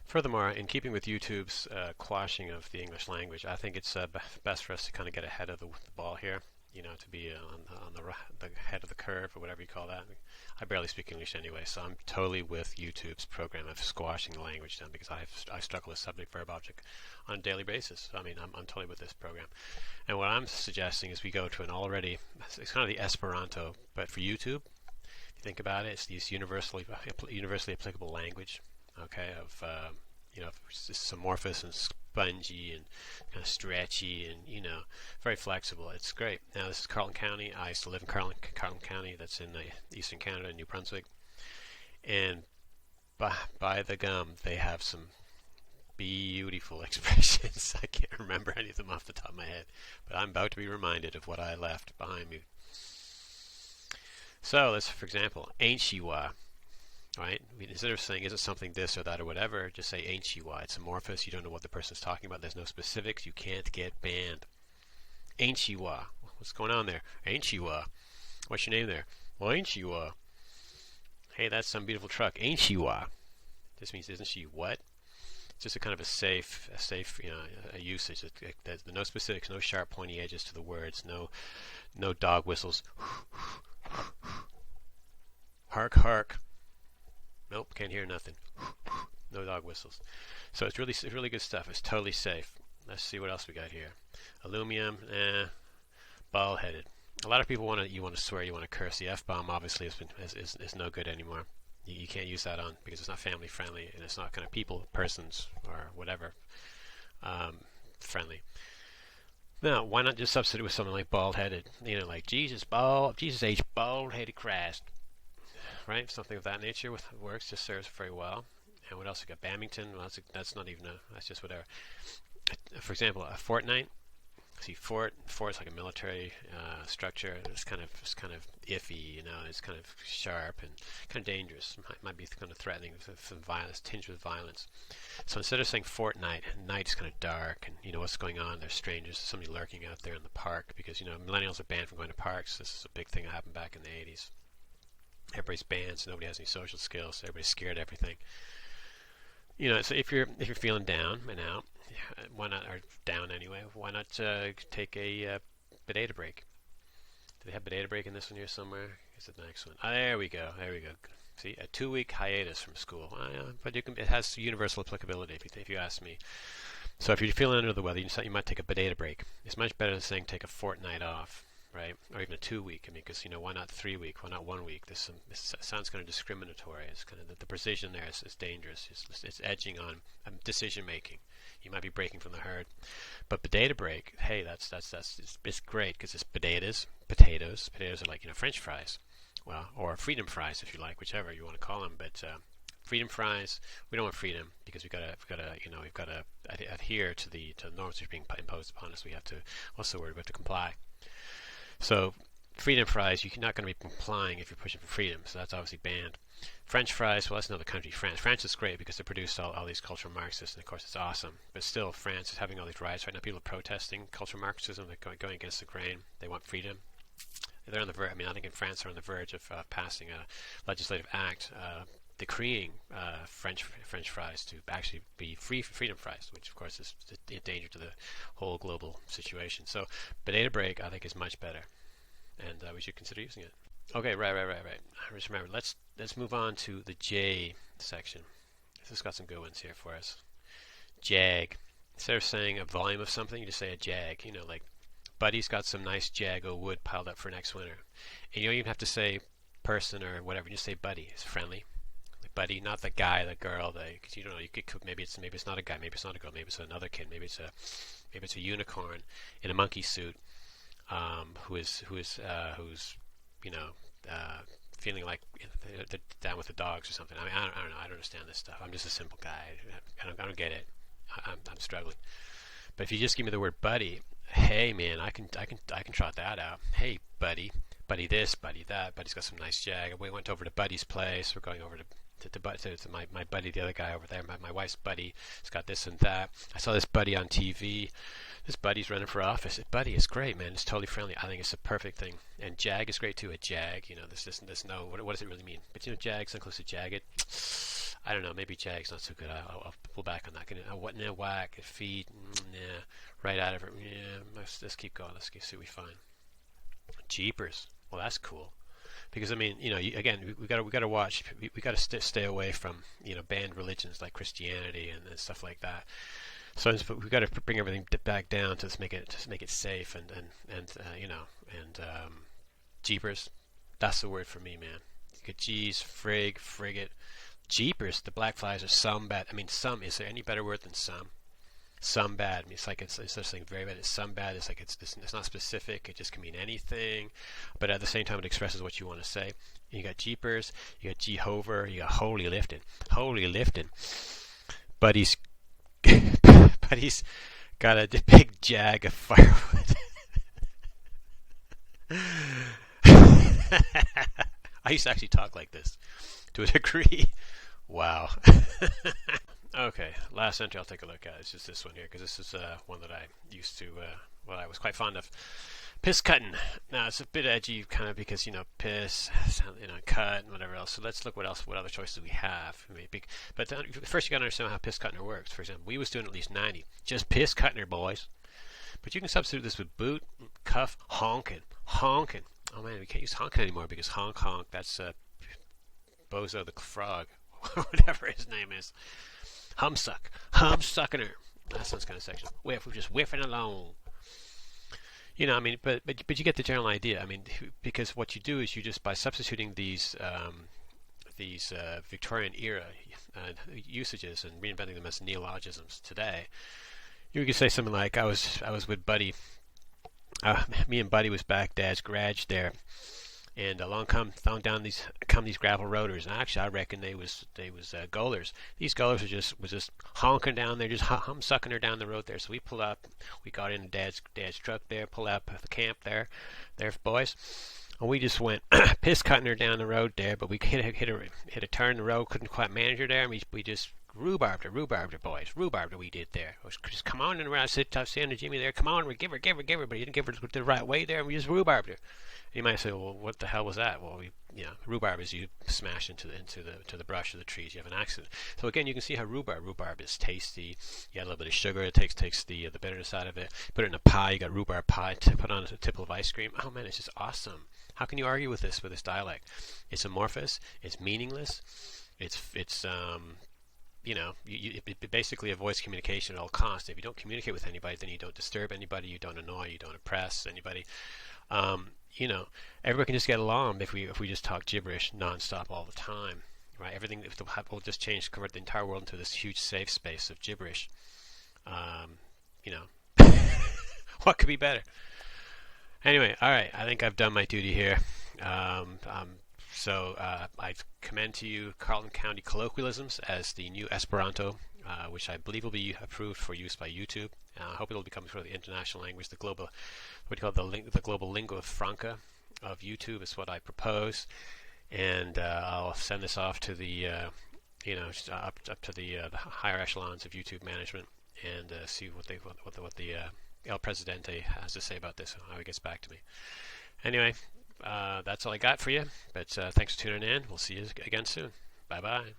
Furthermore, in keeping with YouTube's quashing of the English language, I think it's best for us to kind of get ahead of the ball here. You know, to be on the head of the curve or whatever you call that. I barely speak English anyway, so I'm totally with YouTube's program of squashing the language down because I struggle with subject verb object on a daily basis. I mean, I'm totally with this program. And what I'm suggesting is we go to an already, it's kind of the Esperanto, but for YouTube. If you think about it, it's these universally applicable language, okay, of it's amorphous and spongy and kind of stretchy and very flexible. It's great. Now this is Carlton County. I used to live in Carlton County. That's in the eastern Canada, New Brunswick, and by the gum, they have some beautiful expressions. I can't remember any of them off the top of my head, but I'm about to be reminded of what I left behind me. So let's, for example, ain't she wa, right? Instead of saying, is it something this or that or whatever, just say ain't she wa. It's amorphous. You don't know what the person's talking about. There's no specifics. You can't get banned. Ain't she wa. What's going on there? Ain't she wa. What's your name there? Well, ain't she wa. Hey, that's some beautiful truck. Ain't she wa. This means isn't she what? It's just a kind of a safe a usage. There's no specifics, no sharp pointy edges to the words, no dog whistles. Hark, hark. Nope, can't hear nothing. No dog whistles. So it's really good stuff. It's totally safe. Let's see what else we got here. Aluminum, bald-headed. A lot of people want to swear, you want to curse. The F-bomb obviously is no good anymore. You can't use that on because it's not family friendly and it's not kind of people, persons, or whatever friendly. Now, why not just substitute with something like bald-headed? Like Jesus H. bald-headed Christ. Right? Something of that nature works, just serves very well. And what else we got? Bamington. Well, that's not even that's just whatever. For example, a fortnight. See, fort's like a military structure. It's kind of iffy, It's kind of sharp and kind of dangerous. Might be kind of threatening with some violence, tinged with violence. So instead of saying fortnight, night is kind of dark, and what's going on. There's strangers, somebody lurking out there in the park because millennials are banned from going to parks. This is a big thing that happened back in the 80s. Everybody's banned, so nobody has any social skills. So everybody's scared of everything. So if you're feeling down and out, why not, or down anyway, why not take a potato break? Do they have potato break in this one here somewhere? Is it the next one? There we go. See, a 2-week hiatus from school. But it has universal applicability if you ask me. So if you're feeling under the weather, you might take a potato break. It's much better than saying take a fortnight off, right? Or even a 2-week. Because why not 3-week? Why not 1 week? This sounds kind of discriminatory. It's kind of the precision there is dangerous. It's edging on decision making. You might be breaking from the herd. But potato break, hey, it's great because it's potatoes. Potatoes are like French fries, well, or freedom fries if you like, whichever you want to call them. But freedom fries, we don't want freedom because we've got to adhere to the norms that are being imposed upon us. We have to, what's the word? We have to comply. So freedom fries, you're not going to be complying if you're pushing for freedom, so that's obviously banned. French fries, well, that's another country, France. France is great because they produce all these cultural Marxists, and of course it's awesome. But still, France is having all these riots right now. People are protesting cultural Marxism. They're going against the grain. They want freedom. They're on the verge. I think in France they're on the verge of passing a legislative act decreeing French fries to actually be freedom fries, which of course is a danger to the whole global situation. So potato break, I think, is much better, and we should consider using it. Okay, right. I just remember. Let's move on to the J section. This has got some good ones here for us. Jag. Instead of saying a volume of something, you just say a jag. Like Buddy's got some nice jag of wood piled up for next winter. And you don't even have to say person or whatever. You just say Buddy. It's friendly. Like Buddy, not the guy, the girl. Because you don't know. You could maybe it's not a guy. Maybe it's not a girl. Maybe it's another kid. Maybe it's a unicorn in a monkey suit who's feeling like they're down with the dogs or something. I mean, I don't know. I don't understand this stuff. I'm just a simple guy. I don't get it. I'm struggling. But if you just give me the word buddy, hey man, I can trot that out. Hey buddy this, buddy that. Buddy's got some nice jag. We went over to Buddy's place. We're going over to to my buddy, the other guy over there, my wife's buddy, has got this and that. I saw this buddy on TV. This buddy's running for office. Buddy is great, man. It's totally friendly. I think it's a perfect thing. And JAG is great too. A JAG, there's no, what does it really mean? But JAG's not close to jagged. I don't know. Maybe JAG's not so good. I'll pull back on that. What? Nah, whack, feed. Nah, right out of it. Yeah, let's keep going. Let's see what we find. Jeepers. Well, that's cool. Because I mean, again, we got to watch. We got to stay away from banned religions like Christianity and stuff like that. So we've got to bring everything back down to make it safe and jeepers. That's the word for me, man. Geez, frig, frigate, jeepers. The black flies are some bad. I mean, some. Is there any better word than some? Some bad. I mean, it's such something very bad. It's some bad. It's like it's not specific. It just can mean anything, but at the same time, it expresses what you want to say. You got jeepers. You got Jehover. You got holy lifting. Holy lifting. But he's got a big jag of firewood. I used to actually talk like this to a degree. Wow. Okay, last entry I'll take a look at is just this one here, because this is one that I used to, I was quite fond of. Piss cutting. Now it's a bit edgy, kind of, because piss, cut, and whatever else. So let's look what other choices we have. But first you got to understand how piss cutting works. For example, we was doing at least 90. Just piss cutting, boys. But you can substitute this with boot, cuff, honking. Oh man, we can't use honking anymore because honk. That's Bozo the Frog, whatever his name is. Humsucking her. That sounds kind of sexual. We're just whiffing along. But you get the general idea. I mean, because what you do is you just, by substituting these Victorian-era usages and reinventing them as neologisms today, you could say something like, I was with Buddy. Me and Buddy was back Dad's garage there, and along come these gravel rotors. And actually, I reckon they was goalers. These goalers was just honking down there, just sucking her down the road there. So we pulled up, we got in Dad's truck there, pulled up the camp there boys, and we just went piss cutting her down the road there. But we hit a turn in the road, couldn't quite manage her there, and we just rhubarbed her, boys. Rhubarbed her we did there. Just come on and around, sit saying to Jimmy there, come on, we give her, but he didn't give her the right way there, and we just rhubarbed her. You might say, well, what the hell was that? Well, rhubarb is you smash into the brush of the trees. You have an accident. So again, you can see how rhubarb is tasty. You add a little bit of sugar. It takes the bitterness out of it. Put it in a pie. You got rhubarb pie. Put on a tipple of ice cream. Oh man, it's just awesome. How can you argue with this dialect? It's amorphous. It's meaningless. It basically avoids communication at all costs. If you don't communicate with anybody, then you don't disturb anybody. You don't annoy. You don't oppress anybody. Everybody can just get along if we just talk gibberish nonstop all the time, right? Everything will just convert the entire world into this huge safe space of gibberish. What could be better? Anyway, all right. I think I've done my duty here. So I commend to you Carlton County colloquialisms as the new Esperanto, which I believe will be approved for use by YouTube. I hope it'll become sort of the international language, the global lingua franca of YouTube is what I propose. And I'll send this off to the up to the higher echelons of YouTube management and see what the El Presidente has to say about this and how he gets back to me. Anyway, that's all I got for you. But thanks for tuning in. We'll see you again soon. Bye bye.